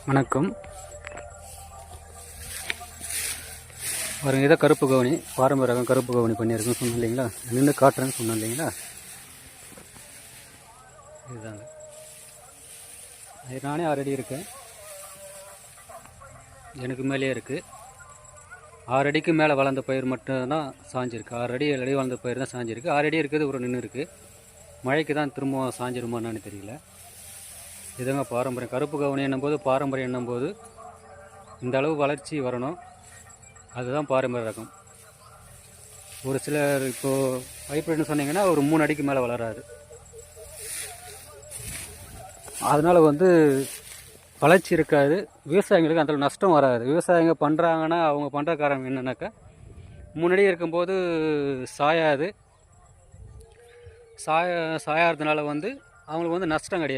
வணக்கம். பாருங்க, இதை கருப்பு கவுனி பாரம்பரிய ரகம் கருப்பு கவுனி பண்ணியிருக்குன்னு சொன்னோம் இல்லைங்களா? நின்று காட்டுறேன்னு சொன்னோம் இல்லைங்களா? இதுதாங்க. நானே 6 அடி இருக்கேன், எனக்கு மேலேயே இருக்குது. 6 அடிக்கு மேலே வளர்ந்த பயிர் மட்டும்தான் சாஞ்சிருக்கு. 6 அடி 7 அடி வளர்ந்த பயிர் தான் சாஞ்சிருக்கு. 6 அடி இருக்கிறது ஒரு நின்று இருக்குது. மழைக்கு தான் திரும்ப சாஞ்சிருமான்னு தெரியல. இதுங்க பாரம்பரியம். கருப்பு கவுனி என்னும்போது பாரம்பரியம் என்னும்போது இந்த அளவு வளர்ச்சி வரணும், அதுதான் பாரம்பரிய ரகம். ஒரு சிலர் இப்போது ஹைப்ரிட்னு சொன்னீங்கன்னா ஒரு 3 அடிக்கு மேலே வளராது. அதனால் வளர்ச்சி இருக்காது, விவசாயிங்களுக்கு அந்த நஷ்டம் வராது. விவசாயிங்க பண்ணுறாங்கன்னா அவங்க பண்ணுற காரணம் என்னன்னாக்கா, 3 அடி இருக்கும்போது சாயாது. சாயறதுனால அவங்களுக்கு நஷ்டம் கிடையாது.